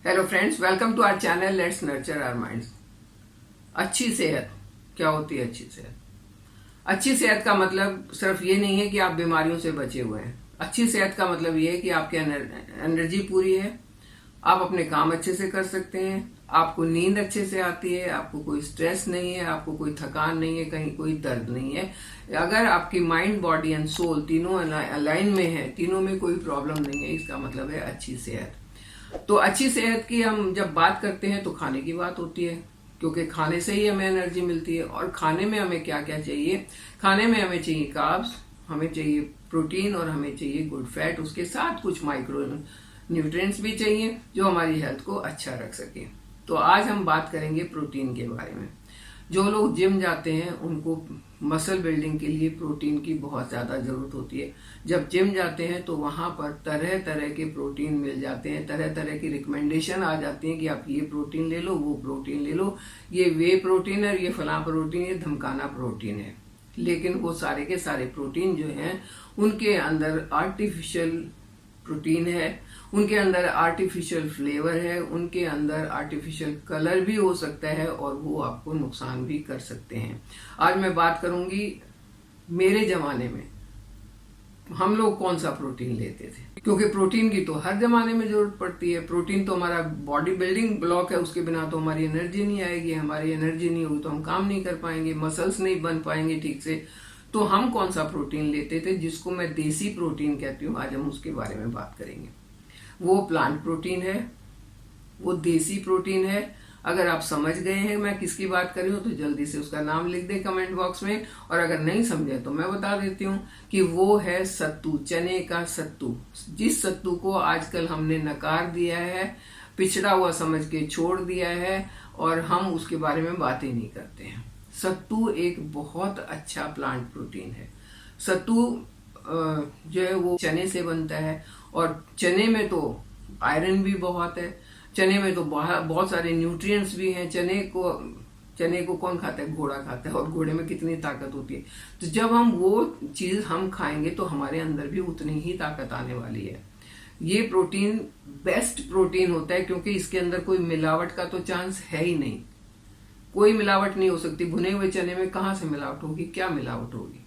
Hello friends, welcome to our channel let's nurture our minds. अच्छी सेहत क्या होती है? अच्छी सेहत का मतलब सिर्फ ये नहीं है कि आप बीमारियों से बचे हुए हैं। अच्छी सेहत का मतलब ये है कि आपकी एनर्जी पूरी है, आप अपने काम अच्छे से कर सकते हैं, आपको नींद अच्छे से आती है, आपको कोई स्ट्रेस नहीं है, आपको कोई थकान नहीं है, कहीं कोई दर्द नहीं है। अगर आपकी माइंड, बॉडी एंड सोल तीनों अलाइन में है, तीनों में कोई प्रॉब्लम नहीं है, इसका मतलब है अच्छी सेहत। तो अच्छी सेहत की हम जब बात करते हैं तो खाने की बात होती है, क्योंकि खाने से ही हमें एनर्जी मिलती है। और खाने में हमें क्या क्या चाहिए? खाने में हमें चाहिए कार्ब्स, हमें चाहिए प्रोटीन और हमें चाहिए गुड फैट, उसके साथ कुछ माइक्रो न्यूट्रिएंट्स भी चाहिए जो हमारी हेल्थ को अच्छा रख सके। तो आज हम बात करेंगे प्रोटीन के बारे में। जो लोग जिम जाते हैं उनको मसल बिल्डिंग के लिए प्रोटीन की बहुत ज़्यादा ज़रूरत होती है। जब जिम जाते हैं तो वहाँ पर तरह तरह के प्रोटीन मिल जाते हैं, तरह तरह की रिकमेंडेशन आ जाती हैं कि आप ये प्रोटीन ले लो, वो प्रोटीन ले लो, ये वे प्रोटीन है, ये फला प्रोटीन, ये धमकाना प्रोटीन है। लेकिन वो सारे के सारे प्रोटीन जो हैं उनके अंदर आर्टिफिशियल प्रोटीन है, उनके अंदर आर्टिफिशियल फ्लेवर है, उनके अंदर आर्टिफिशियल कलर भी हो सकता है और वो आपको नुकसान भी कर सकते हैं। आज मैं बात करूंगी मेरे जमाने में हम लोग कौन सा प्रोटीन लेते थे, क्योंकि प्रोटीन की तो हर जमाने में जरूरत पड़ती है। प्रोटीन तो हमारा बॉडी बिल्डिंग ब्लॉक है, उसके बिना तो हमारी एनर्जी नहीं आएगी, हमारी एनर्जी नहीं होगी तो हम काम नहीं कर पाएंगे, मसल्स नहीं बन पाएंगे ठीक से। तो हम कौन सा प्रोटीन लेते थे, जिसको मैं देसी प्रोटीन कहती हूँ, आज हम उसके बारे में बात करेंगे। वो प्लांट प्रोटीन है, वो देसी प्रोटीन है। अगर आप समझ गए हैं मैं किसकी बात कर रही हूँ तो जल्दी से उसका नाम लिख दें कमेंट बॉक्स में, और अगर नहीं समझे तो मैं बता देती हूँ कि वो है सत्तू, चने का सत्तू। जिस सत्तू को आजकल हमने नकार दिया है, पिछड़ा हुआ समझ के छोड़ दिया है और हम उसके बारे में बात ही नहीं करते हैं। सत्तू एक बहुत अच्छा प्लांट प्रोटीन है। सत्तू जो है वो चने से बनता है और चने में तो आयरन भी बहुत है, चने में तो बहुत सारे न्यूट्रिएंट्स भी हैं। चने को कौन खाता है? घोड़ा खाता है, और घोड़े में कितनी ताकत होती है। तो जब हम वो चीज हम खाएंगे तो हमारे अंदर भी उतनी ही ताकत आने वाली है। ये प्रोटीन बेस्ट प्रोटीन होता है क्योंकि इसके अंदर कोई मिलावट का तो चांस है ही नहीं, कोई मिलावट नहीं हो सकती। भुने हुए चने में कहाँ से मिलावट होगी? क्या मिलावट होगी?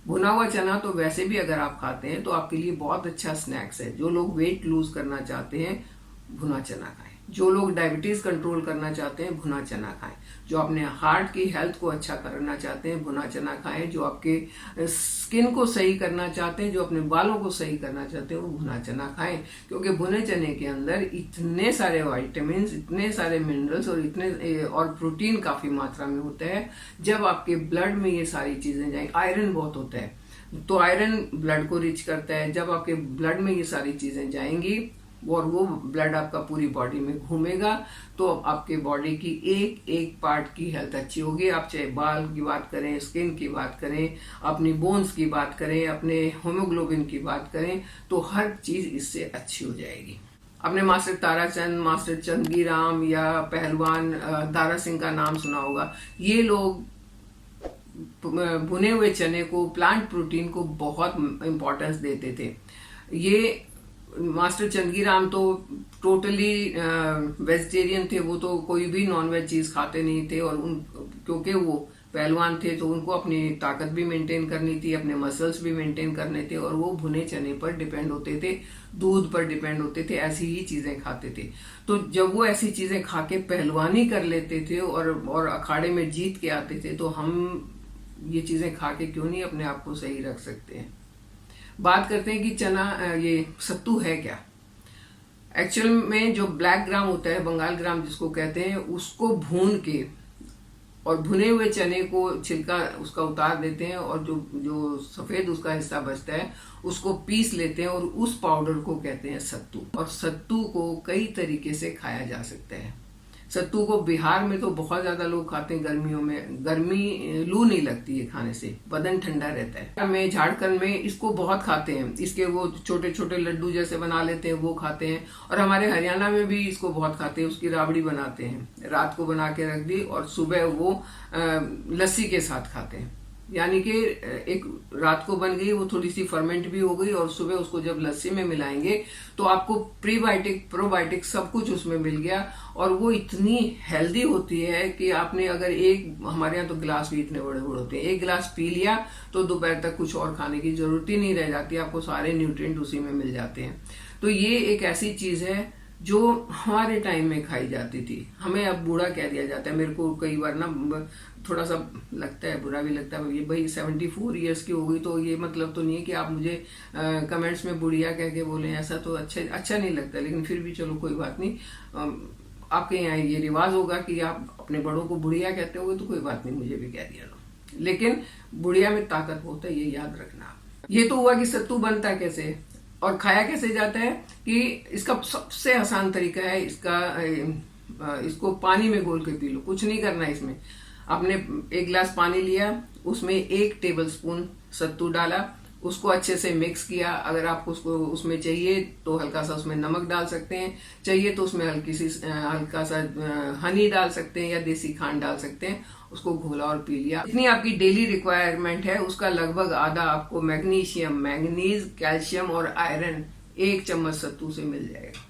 भुना हुआ चना तो वैसे भी अगर आप खाते हैं तो आपके लिए बहुत अच्छा स्नैक्स है। जो लोग वेट लूज करना चाहते हैं भुना चना खाएं, जो लोग डायबिटीज कंट्रोल करना चाहते हैं भुना चना खाएं, जो अपने हार्ट की हेल्थ को अच्छा करना चाहते हैं भुना चना खाएं, जो आपके स्किन को सही करना चाहते हैं, जो अपने बालों को सही करना चाहते हैं वो भुना चना खाएं। क्योंकि भुने चने के अंदर इतने सारे वाइटामिन, इतने सारे मिनरल्स और प्रोटीन काफी मात्रा में होता है। जब आपके ब्लड में ये सारी चीजें जाएंगी, आयरन बहुत होता है तो आयरन ब्लड को रिच करता है। जब आपके ब्लड में ये सारी चीजें जाएंगी और वो ब्लड आपका पूरी बॉडी में घूमेगा तो आपके बॉडी की एक एक पार्ट की हेल्थ अच्छी होगी। आप चाहे बाल की बात करें, स्किन की बात करें, अपनी बोन्स की बात करें, अपने हीमोग्लोबिन की बात करें, तो हर चीज इससे अच्छी हो जाएगी। आपने मास्टर ताराचंद, मास्टर चंदगीराम या पहलवान दारा सिंह का नाम सुना होगा। ये लोग भुने हुए चने को, प्लांट प्रोटीन को बहुत इंपॉर्टेंस देते थे। ये मास्टर चंदगीराम तो टोटली वेजिटेरियन थे, वो तो कोई भी नॉनवेज चीज खाते नहीं थे। और क्योंकि वो पहलवान थे तो उनको अपनी ताकत भी मेंटेन करनी थी, अपने मसल्स भी मेंटेन करने थे, और वो भुने चने पर डिपेंड होते थे, दूध पर डिपेंड होते थे, ऐसी ही चीजें खाते थे। तो जब वो ऐसी चीजें खा के पहलवानी कर लेते थे और अखाड़े में जीत के आते थे, तो हम ये चीजें खा के क्यों नहीं अपने आप को सही रख सकते हैं। बात करते हैं कि चना, ये सत्तू है क्या। एक्चुअल में जो ब्लैक ग्राम होता है, बंगाल ग्राम जिसको कहते हैं, उसको भून के और भुने हुए चने को छिलका उसका उतार देते हैं और जो जो सफेद उसका हिस्सा बचता है उसको पीस लेते हैं और उस पाउडर को कहते हैं सत्तू। और सत्तू को कई तरीके से खाया जा सकता है। सत्तू को बिहार में तो बहुत ज्यादा लोग खाते हैं गर्मियों में, लू नहीं लगती है खाने से, बदन ठंडा रहता है। में झारखंड में इसको बहुत खाते हैं, इसके वो छोटे छोटे लड्डू जैसे बना लेते हैं वो खाते हैं। और हमारे हरियाणा में भी इसको बहुत खाते हैं, उसकी राबड़ी बनाते हैं, रात को बना के रख दी और सुबह वो लस्सी के साथ खाते हैं। यानी कि एक रात को बन गई, वो थोड़ी सी फर्मेंट भी हो गई और सुबह उसको जब लस्सी में मिलाएंगे तो आपको प्रीबायोटिक प्रोबायोटिक सब कुछ उसमें मिल गया और वो इतनी हेल्दी होती है कि आपने अगर हमारे यहाँ तो गिलास भी इतने बड़े बड़े होते हैं, एक गिलास पी लिया तो दोपहर तक कुछ और खाने की जरूरत ही नहीं रह जाती, आपको सारे न्यूट्रिएंट उसी में मिल जाते हैं। तो ये एक ऐसी चीज है जो हमारे टाइम में खाई जाती थी, हमें अब बूढ़ा कह दिया जाता है। मेरे को कई बार ना थोड़ा सा लगता है, बुरा भी लगता है, ये भाई 74 ईयर्स की हो गई तो ये मतलब तो नहीं है कि आप मुझे कमेंट्स में बुढ़िया कह के बोले, ऐसा तो अच्छा नहीं लगता। लेकिन फिर भी चलो कोई बात नहीं, आपके यहाँ ये रिवाज होगा कि आप अपने बड़ों को बुढ़िया कहते होगे तो कोई बात नहीं, मुझे भी कह दिया लो, लेकिन बुढ़िया में ताकत बहुत है, ये याद रखना। ये तो हुआ कि सत्तू बनता कैसे और खाया कैसे जाता है, कि इसका सबसे आसान तरीका है, इसको पानी में घोल के पी लो, कुछ नहीं करना है इसमें। आपने एक गिलास पानी लिया, उसमें 1 टेबलस्पून सत्तू डाला, उसको अच्छे से मिक्स किया। अगर आपको उसमें चाहिए तो हल्का सा उसमें नमक डाल सकते हैं, चाहिए तो उसमें हल्का सा हनी डाल सकते हैं या देसी खांड डाल सकते हैं। उसको घोला और पी लिया। इतनी आपकी डेली रिक्वायरमेंट है, उसका लगभग आधा आपको मैग्नीशियम, मैंगनीज, कैल्शियम और आयरन 1 चम्मच सत्तू से मिल जाएगा।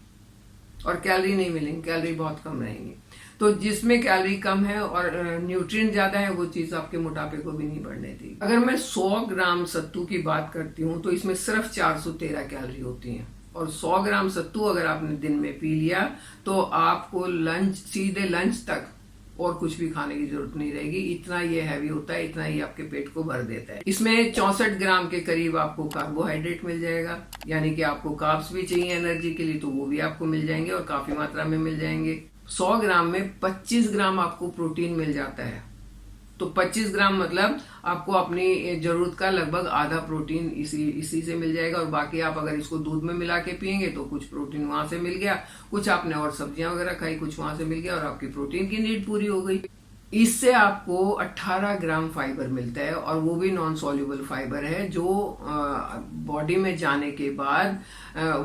और कैलोरी नहीं मिलेंगी, कैलोरी बहुत कम रहेंगी। तो जिसमें कैलोरी कम है और न्यूट्रिएंट ज्यादा है, वो चीज आपके मोटापे को भी नहीं बढ़ने देगी। अगर मैं 100 ग्राम सत्तू की बात करती हूँ तो इसमें सिर्फ 413 कैलोरी होती हैं। और 100 ग्राम सत्तू अगर आपने दिन में पी लिया तो आपको सीधे लंच तक और कुछ भी खाने की जरूरत नहीं रहेगी। इतना ये हैवी होता है, इतना ही आपके पेट को भर देता है। इसमें 64 ग्राम के करीब आपको कार्बोहाइड्रेट मिल जाएगा, यानी कि आपको कार्ब्स भी चाहिए एनर्जी के लिए तो वो भी आपको मिल जाएंगे और काफी मात्रा में मिल जाएंगे। 100 ग्राम में 25 ग्राम आपको प्रोटीन मिल जाता है। तो 25 ग्राम मतलब आपको अपनी जरूरत का लगभग आधा प्रोटीन इसी से मिल जाएगा। और बाकी आप अगर इसको दूध में मिला के पियेंगे तो कुछ प्रोटीन वहां से मिल गया, कुछ आपने और सब्जियां वगैरह खाई, कुछ वहां से मिल गया और आपकी प्रोटीन की नीड पूरी हो गई। इससे आपको 18 ग्राम फाइबर मिलता है और वो भी नॉन सॉल्युबल फाइबर है, जो बॉडी में जाने के बाद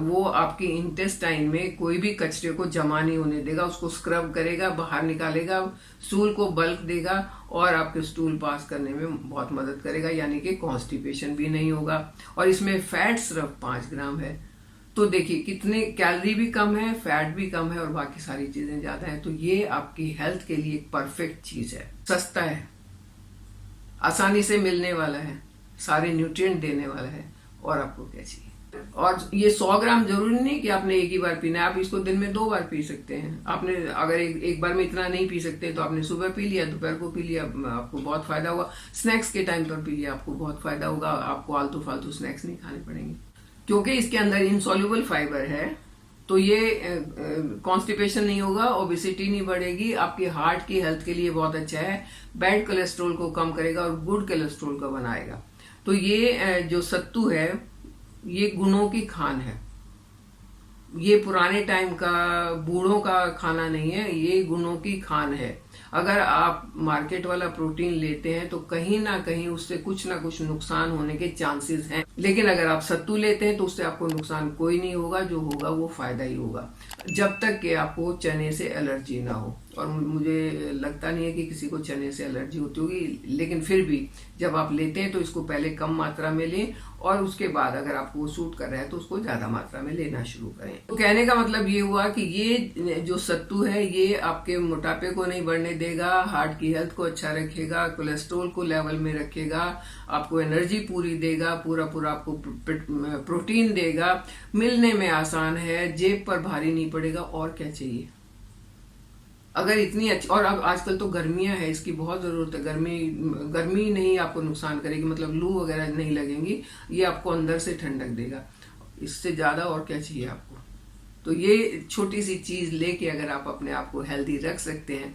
वो आपकी इंटेस्टाइन में कोई भी कचरे को जमा नहीं होने देगा, उसको स्क्रब करेगा, बाहर निकालेगा, स्टूल को बल्क देगा और आपके स्टूल पास करने में बहुत मदद करेगा, यानी कि कॉन्स्टिपेशन भी नहीं होगा। और इसमें फैट सिर्फ 5 ग्राम है। तो देखिए कितने कैलोरी भी कम है, फैट भी कम है और बाकी सारी चीजें ज्यादा है। तो ये आपकी हेल्थ के लिए एक परफेक्ट चीज है, सस्ता है, आसानी से मिलने वाला है, सारे न्यूट्रिएंट देने वाला है और आपको क्या चाहिए। और ये 100 ग्राम जरूरी नहीं कि आपने एक ही बार पीना है, आप इसको दिन में 2 बार पी सकते हैं। आपने अगर एक बार में इतना नहीं पी सकते तो आपने सुबह पी लिया, दोपहर को पी लिया, आपको बहुत फायदा हुआ। स्नैक्स के टाइम पर पी लिया, आपको बहुत फायदा होगा, आपको आलतू फालतू स्नैक्स नहीं खाने पड़ेंगे। क्योंकि इसके अंदर इनसॉल्युबल फाइबर है तो ये कॉन्स्टिपेशन नहीं होगा, ओबेसिटी नहीं बढ़ेगी, आपकी हार्ट की हेल्थ के लिए बहुत अच्छा है, बैड कोलेस्ट्रॉल को कम करेगा और गुड कोलेस्ट्रॉल को बनाएगा। तो ये जो सत्तू है ये गुणों की खान है, ये पुराने टाइम का बूढ़ों का खाना नहीं है, ये गुणों की खान है। अगर आप मार्केट वाला प्रोटीन लेते हैं तो कहीं ना कहीं उससे कुछ ना कुछ नुकसान होने के चांसेस हैं, लेकिन अगर आप सत्तू लेते हैं तो उससे आपको नुकसान कोई नहीं होगा, जो होगा वो फायदा ही होगा, जब तक कि आपको चने से एलर्जी ना हो। और मुझे लगता नहीं है कि किसी को चने से एलर्जी होती होगी, लेकिन फिर भी जब आप लेते हैं तो इसको पहले कम मात्रा में लें और उसके बाद अगर आपको सूट कर रहा है तो उसको ज्यादा मात्रा में लेना शुरू करें। तो कहने का मतलब ये हुआ कि ये जो सत्तू है ये आपके मोटापे को नहीं बढ़ने देगा, हार्ट की हेल्थ को अच्छा रखेगा, कोलेस्ट्रॉल को लेवल में रखेगा, आपको एनर्जी पूरी देगा, पूरा आपको प्रोटीन देगा, मिलने में आसान है, जेब पर भारी नहीं पड़ेगा, और क्या चाहिए। अगर इतनी अच्छी, और अब आजकल तो गर्मियां है, इसकी बहुत जरूरत है। गर्मी नहीं आपको नुकसान करेगी, मतलब लू वगैरह नहीं लगेंगी, ये आपको अंदर से ठंडक देगा, इससे ज्यादा और क्या चाहिए आपको। तो ये छोटी सी चीज लेके अगर आप अपने आप को हेल्दी रख सकते हैं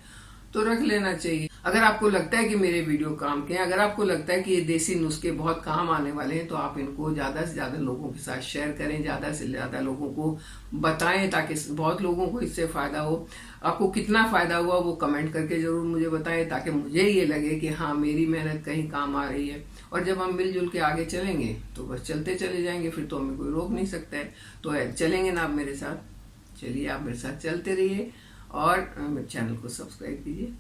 तो रख लेना चाहिए। अगर आपको लगता है कि मेरे वीडियो काम के हैं, अगर आपको लगता है कि ये देसी नुस्खे बहुत काम आने वाले हैं, तो आप इनको ज्यादा से ज्यादा लोगों के साथ शेयर करें, ज्यादा से ज्यादा लोगों को बताएं, ताकि बहुत लोगों को इससे फायदा हो। आपको कितना फायदा हुआ वो कमेंट करके जरूर मुझे बताएं, ताकि मुझे ये लगे कि हाँ मेरी मेहनत कहीं काम आ रही है। और जब हम मिलजुल के आगे चलेंगे तो बस चलते चले जाएंगे, फिर तो हमें कोई रोक नहीं सकता है। तो चलेंगे ना आप मेरे साथ, चलिए आप मेरे साथ चलते रहिए और मेरे चैनल को सब्सक्राइब कीजिए।